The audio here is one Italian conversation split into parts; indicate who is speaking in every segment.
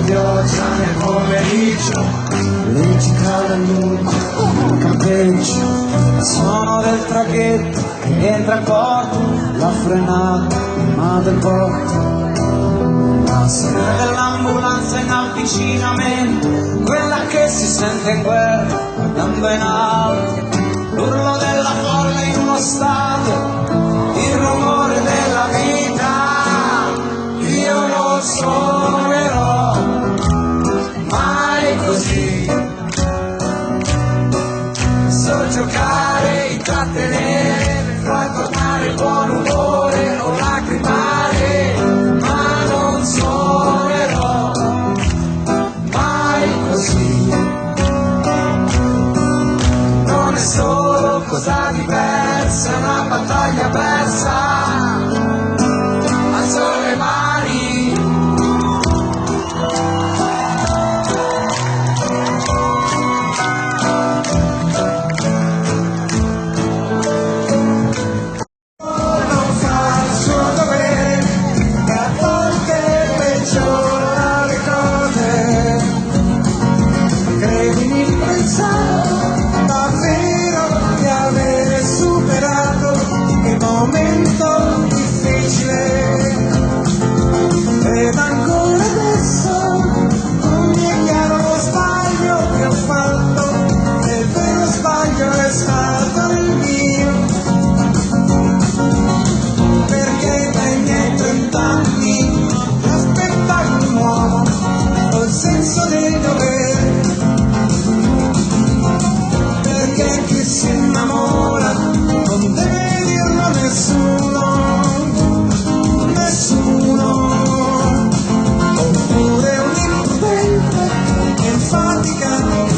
Speaker 1: pioggia nel pomeriggio, leggi tra la luce, campeggio, il suono del traghetto che entra a porto, la frenata, ma del porto. La sirena dell'ambulanza in avvicinamento, quella che si sente in guerra guardando in alto, l'urlo della folla in uno stadio, il rumore della vita. Io non suonerò mai così, so giocare, intrattenere, far tornare il buon umore o lacrimare, ma non suonerò mai così. Non è solo cosa diversa, è una battaglia persa. Alzo le mani,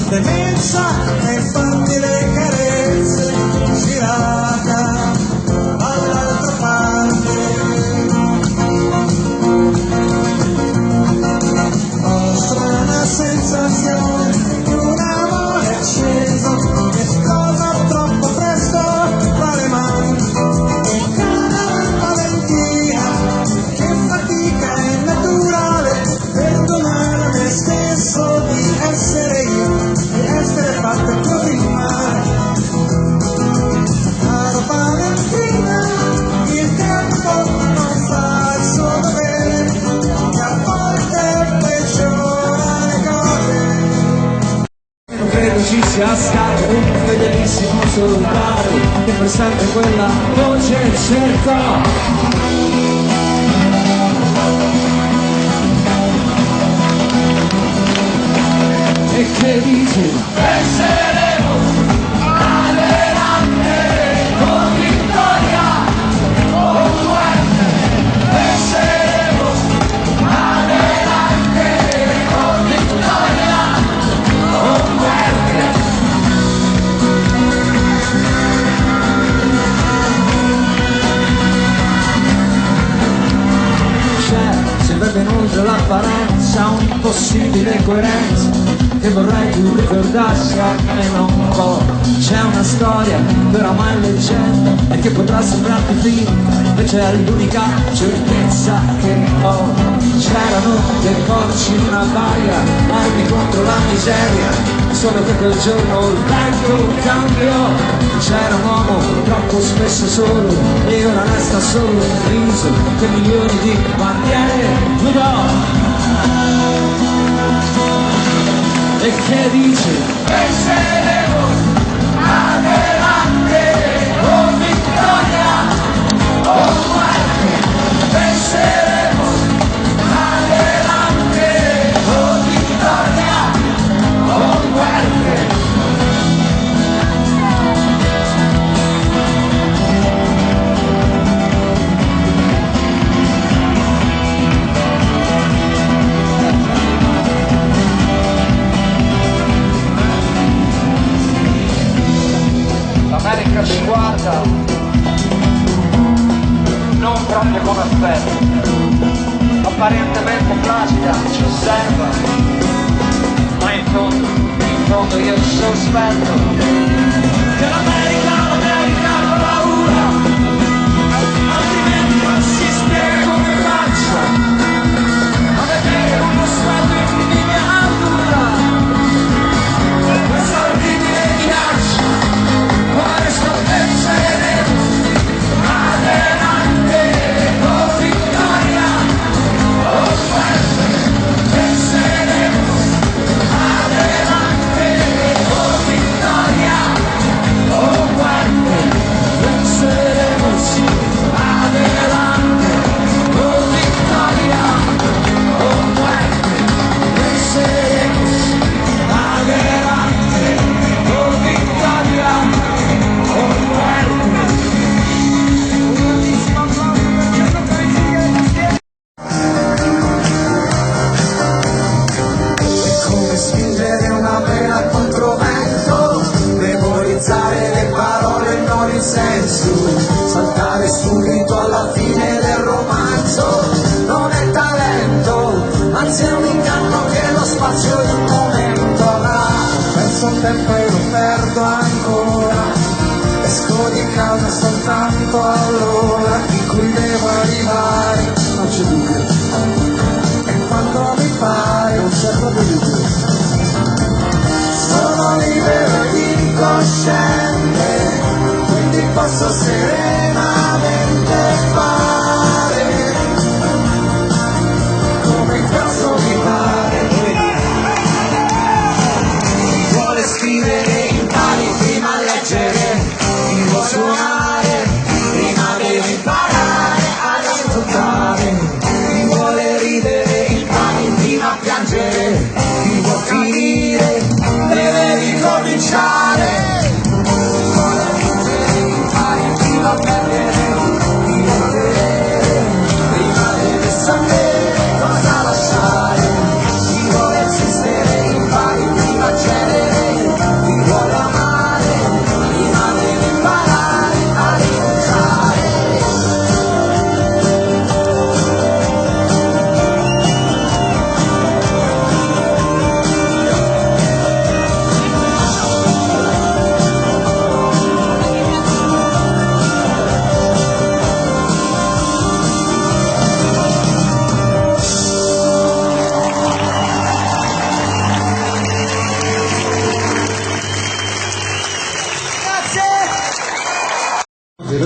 Speaker 1: demenza e fatti le carezze, girata dall'altra parte. Ho strana sensazione di un amore acceso che scosa troppo presto tra le mani, e cara Valentina, che fatica è naturale perdonare a me stesso di essere io, essere fatte così male. Caro Valentina, il tempo non fa il suo dovere, e a volte peggiora le cose. Non credo ci sia stato un fedelissimo soldato che per sempre quella voce cercò. E che dici? Penseremo adelante con vittoria o muerte. Penseremo adelante con vittoria o muerte. C'è sempre venuta l'apparenza, un'impossibile coerenza che vorrei tu ricordassi a me non può. C'è una storia però mai leggenda e che potrà sembrarti finta, invece è l'unica certezza che ho. C'erano dei porci in una baia, armi contro la miseria, solo che quel giorno il vento cambiò. C'era un uomo troppo spesso solo e ora resta solo un riso che milioni di bandiere guidò. E che dici? Penseremo adelante con vittoria o muerte. Penseremo adelante con vittoria o muerte. L'America ci guarda, non proprio con affetto, apparentemente placida ci osserva, ma in fondo io sospetto che l'America ha paura, altrimenti non si spiega come faccia a vedere uno sguardo in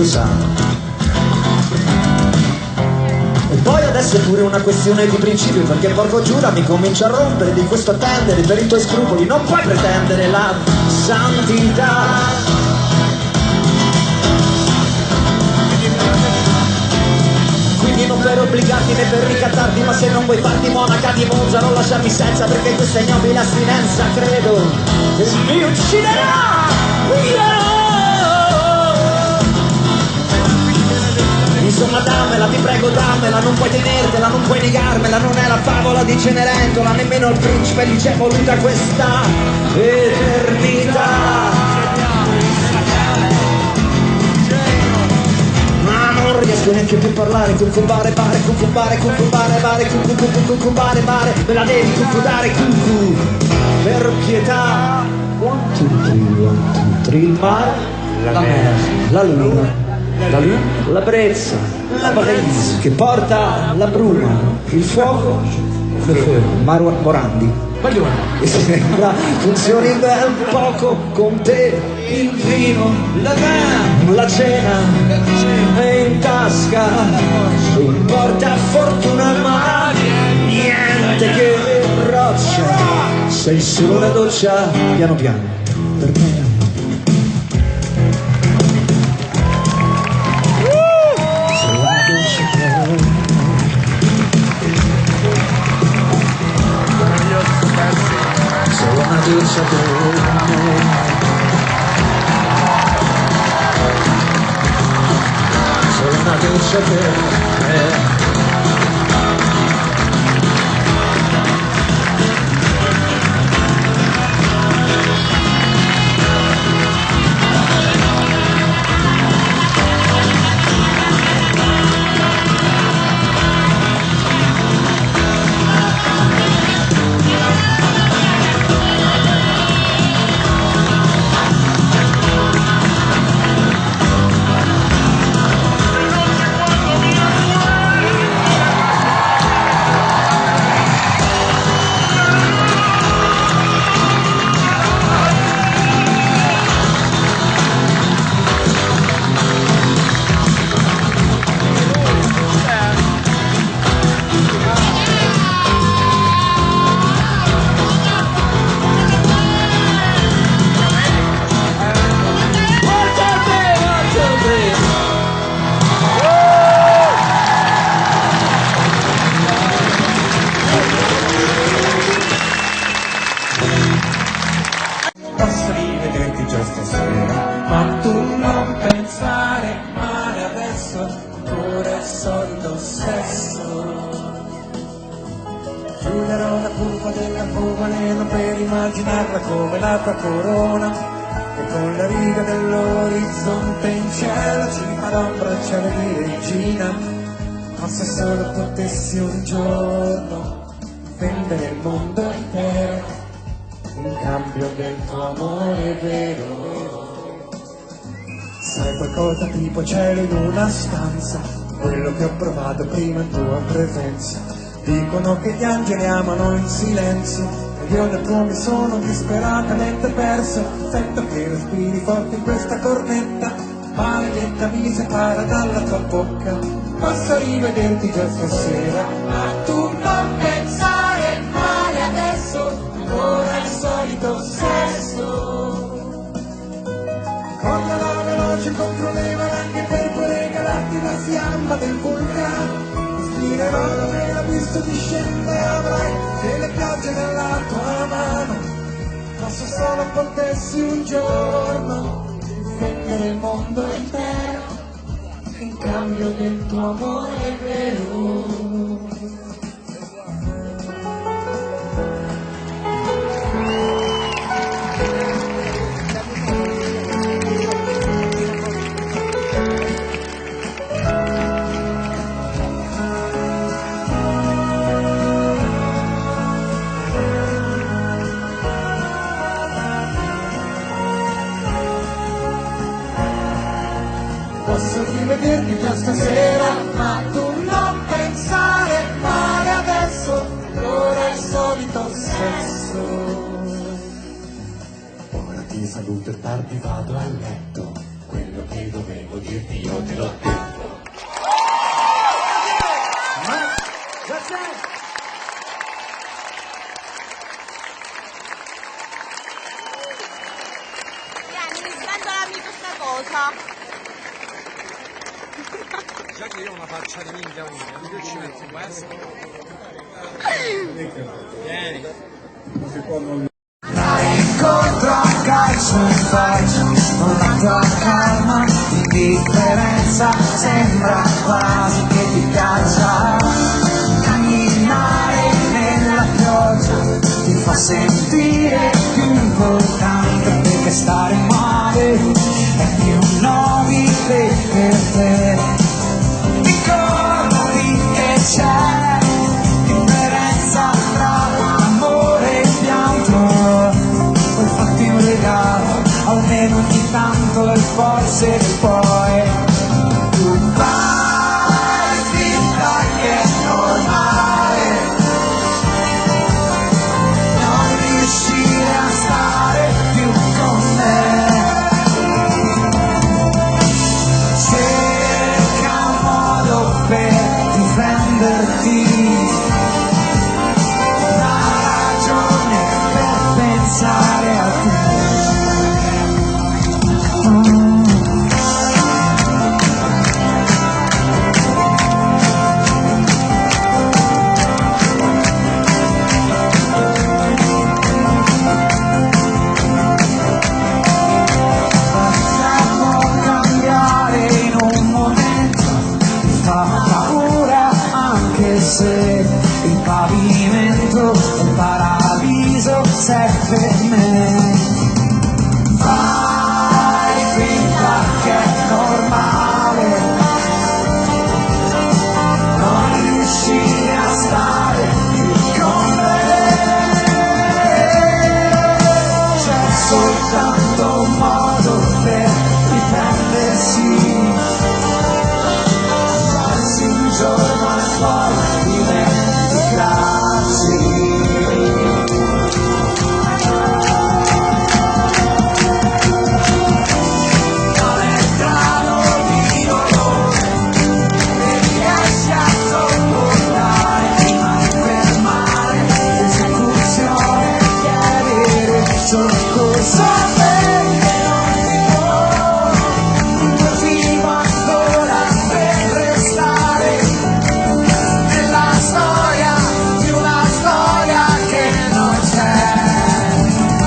Speaker 1: sa. E poi adesso è pure una questione di principio, perché porco Giuda mi comincia a rompere di questo attendere per i tuoi scrupoli. Non puoi pretendere la santità. Quindi non per obbligarti né per ricattarti, ma se non vuoi farti monaca di Monza non lasciarmi senza, perché questa ignobile astinenza credo che mi ucciderà. Insomma dammela, ti prego dammela, non puoi tenertela, non puoi negarmela, non è la favola di Cenerentola, nemmeno il principe gli c'è voluta questa eternità. Ma non riesco neanche più a parlare, concubare, bare, concubare, concubare, bare, concubare, bare, me la devi concudare, cucù, per pietà. 1, 2, 3, 1, 2, 3, il mare, la mer, la luna. La brezza, la brezza che porta la bruma, il fuoco, le feu, Morandi. E sembra funzioni ben poco con te, il vino, la vin, la cena, e in tasca un portafortuna ma niente che roccia, sei solo una doccia, piano piano, per me. Doccia per me, solo una doccia per me.
Speaker 2: Posso rivederti già stasera, ma tu non pensare male adesso, ancora il solito sesso. Giulerò la curva della fumanella per immaginarla come la tua corona, e con la riga dell'orizzonte in cielo ci farà un bracciale di regina. Ma se solo potessi un giorno vendere il mondo intero in cambio del tuo amore vero. Sai qualcosa tipo cielo in una stanza, quello che ho provato prima in tua presenza. Dicono che gli angeli amano in silenzio, e io nel tuo mi sono disperatamente perso. Sento che respiri forte in questa cornetta, maledetta mi separa dalla tua bocca. Posso rivederti già stasera, ma tu non pensare male adesso, ora il solito sesso. Correrò veloce contro le valanghe per poi regalarti la fiamma del vulcano. Spirerò dove l'abisso discende e avrai delle piogge nella tua mano. Ma se solo potessi un giorno difendere il mondo intero in cambio del tuo amore vero. Posso rivederti già stasera, ma tu non pensare male adesso, ora è il solito sesso. Ora ti saluto e tardi vado a letto, quello che che dovevo dirti, io te l'ho detto.
Speaker 3: Vieni, sventolami questa cosa.
Speaker 4: Già che io ho una faccia di minchia unica, io ci metto questo. Vieni.
Speaker 1: Incontro a calcio in faccia, con la tua calma, indifferenza, sembra quasi che ti piaccia. Camminare nella pioggia ti fa sentire più importante, perché stare male è più nobile per te. Ricordati che c'è differenza tra amore e pianto. Poi fatti un regalo, almeno ogni tanto, e forse poi tu fai finta che è normale non riuscire a stare più con me. Cerca un modo per difenderti, una ragione per pensare a te. Possiamo cambiare in un momento, mi fa paura anche se il pavimento e il paradiso sei per me. Fai finta che è normale non riuscire a stare più con me. C'è soltanto un modo per difendersi, darsi un giorno e poi dimenticarsi. Non è strano di dolore, e riesci a sopportare prima di fermare l'esecuzione, chiarire soccorso a me che non ti do. Così ancora per restare nella storia di una storia che non c'è.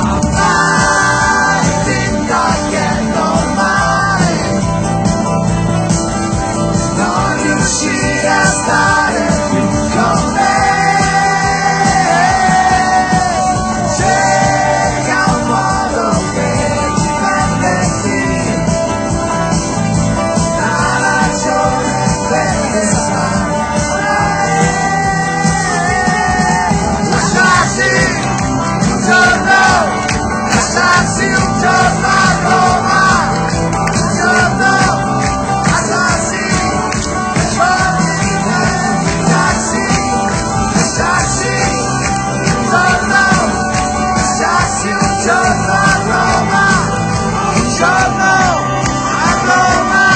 Speaker 1: Ma fai finta che è normale non riuscire a stare più con me. Cerca un modo per difenderti, una ragione per pensare. Lasciarsi un giorno, lasciarsi un giorno a Roma, un giorno, lasciarsi un giorno, lasciarsi un giorno, lasciarsi un giorno a Roma, un giorno a Roma,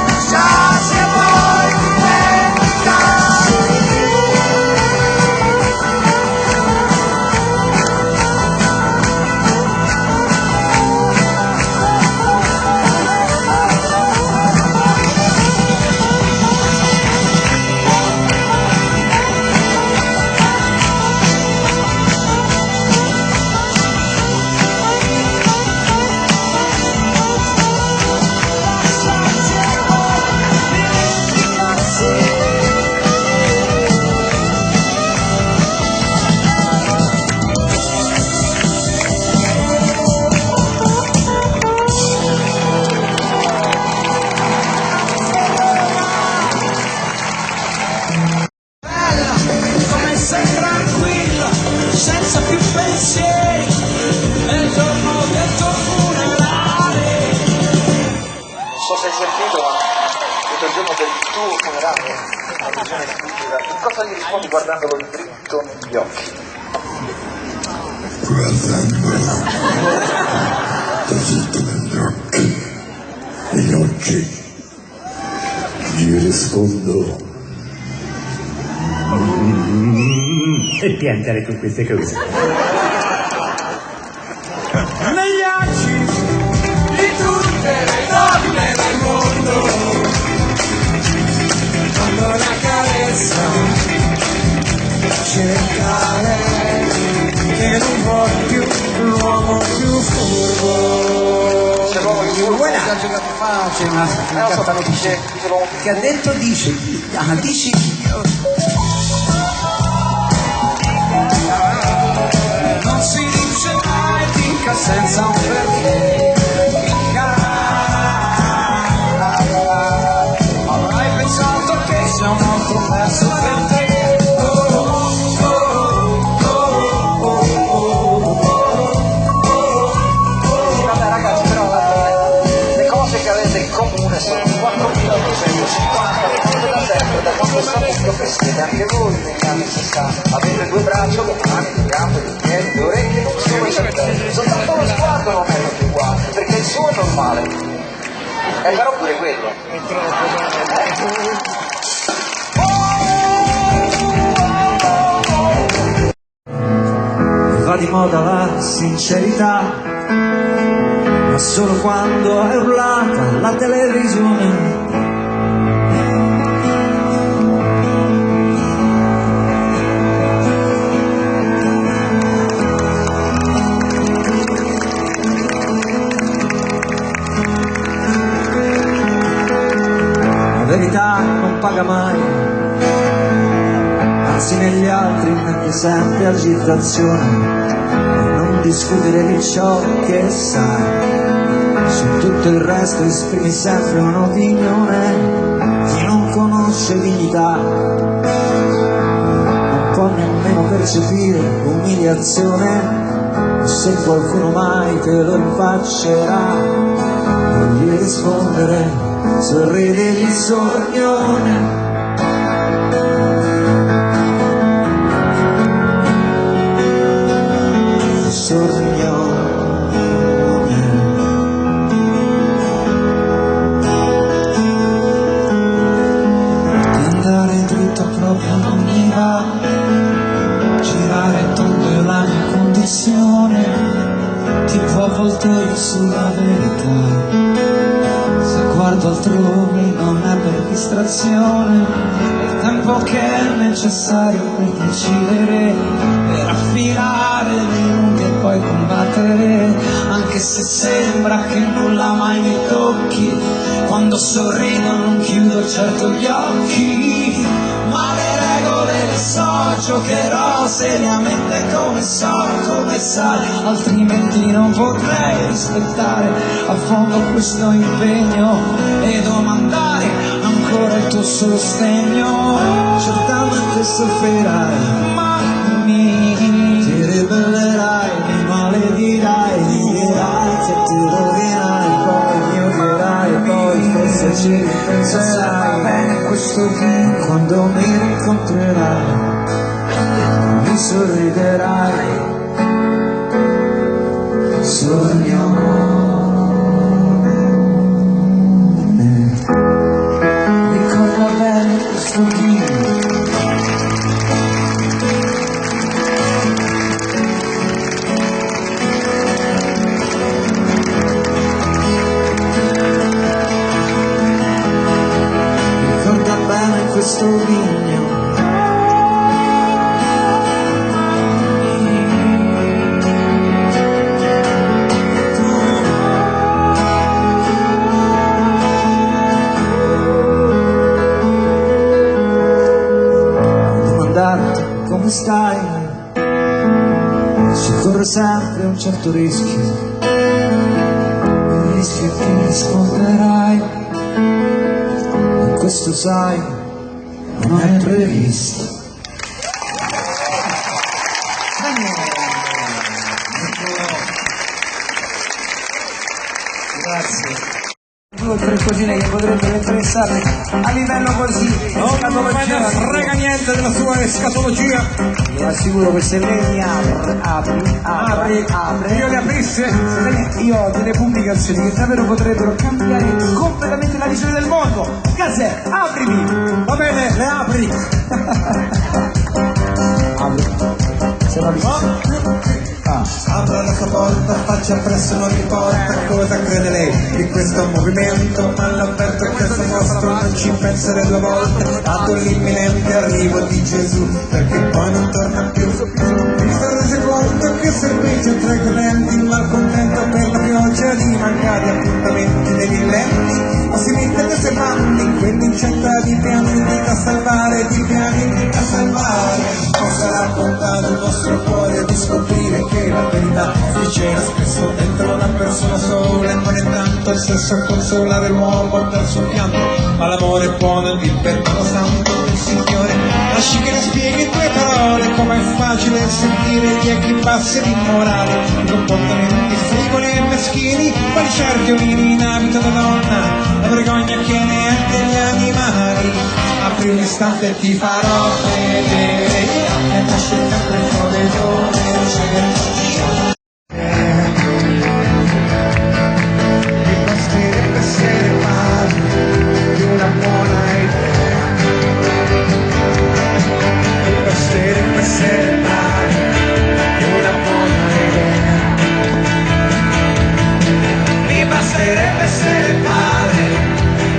Speaker 1: lasciarsi e poi dimenticare. Bella, come sei tranquillo, senza più pensieri, nel giorno del tuo funerale.
Speaker 5: Non so se hai sentito, ma questo è il giorno del tuo funerale, una visione stupida. Che cosa gli rispondi guardandolo dritto negli occhi?
Speaker 6: Guardando dritto negli occhi, io
Speaker 2: che gli rispondo
Speaker 6: E piantare con queste cose.
Speaker 2: negli occhi di tutte le donne del mondo, quando la carezza cercare che non vuole più l'uomo più furbo.
Speaker 5: C'è l'uomo più furbo.
Speaker 1: Vuoi una giocata facile, una
Speaker 5: Non lo so, ma dice l'uomo più
Speaker 1: che ha detto dici, dici non si dice mai finché senza un perché, avrai pensato che sia un altro verso per te.
Speaker 5: Vabbè ragazzi, però le cose che avete in comune sono 4.250 da sempre, da quando sono io che siete anche voi negli anni 60. Avete due braccia, due mani, due gambe, due piedi, due orecchie, non solo i cervelli. Soltanto lo sguardo non è tutti uguali, perché il suo è normale. E però pure quello.
Speaker 1: Va di moda la sincerità, ma solo quando è urlata la televisione. La verità non paga mai, anzi negli altri mette sempre agitazione. Non discutere di ciò che sai, su tutto il resto esprimi sempre un'opinione. Chi non conosce dignità non può nemmeno percepire umiliazione. Se qualcuno mai te lo rinfaccerà, non gli rispondere, sorridi di sornione. Di andare dritto proprio non mi va, girare tondo è la mia condizione, tipo avvoltoio sulla verità. Se guardo altrui non è per distrazione, è il tempo che è necessario per decidere, per affilare le unghie e poi combattere, anche se sembra che nulla mai mi tocchi. Quando sorrido non chiudo certo gli occhi, ma le regole le so, giocherò seriamente come sai, altrimenti non potrei rispettare a fondo questo impegno e domandare ancora il tuo sostegno. Certamente soffrirai, ma ti ribellerai, mi maledirai, dirai che ti rovinerai, poi mi odierai, poi forse ci ripenserai. Bene questo che quando mi rincontrerai mi sorriderai. Sognone, ricorda bene questo video. Ricorda bene questo vigno. Domandarti come stai, si corre sempre un certo rischio, il rischio è che risponderai, e questo sai, non è previsto. Grazie. 2 o 3 cosine che potrebbero interessarmi a livello così
Speaker 2: Non me
Speaker 1: escatologia.
Speaker 2: ne frega niente della sua escatologia.
Speaker 1: Vi assicuro che se lei mi apre,
Speaker 2: Io le aprisse.
Speaker 1: io ho delle pubblicazioni che davvero potrebbero cambiare completamente la visione del mondo. Casè, aprimi!
Speaker 2: Va bene, le apri.
Speaker 1: Se la
Speaker 2: Apra la sua porta, faccia presso, non importa cosa crede lei di questo movimento, ma l'avverto che questo mostro non ci penserei 2 volte ad l'imminente arrivo di Gesù, perché poi non torna più. Mi sono reso conto che servizio tra i credenti, il malcontento per la pioggia di mancati appuntamenti dei villenti, o si mette le sue mani in quell'incetta di piani da salvare, di piani da salvare. Cosa raccontare il vostro cuore di scoprire che la verità si c'era spesso dentro una persona sola, e non è tanto il sesso a consolare l'uomo dal suo pianto, ma l'amore buono ed il perdono santo del Signore. Lasci che le spieghi in 2 parole com'è facile sentire gli echi bassi ed immorali, i comportamenti frivoli e meschini, quali certi olini in abito da donna, la vergogna che neanche gli animali. Apri un istante e ti farò vedere, e nasce sempre fuori dove mi basterebbe essere padre di una buona idea, mi basterebbe essere padre di una buona idea, mi basterebbe essere padre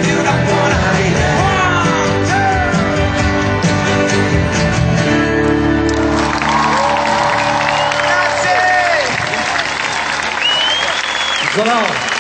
Speaker 2: di una buona idea.
Speaker 4: Nicolò.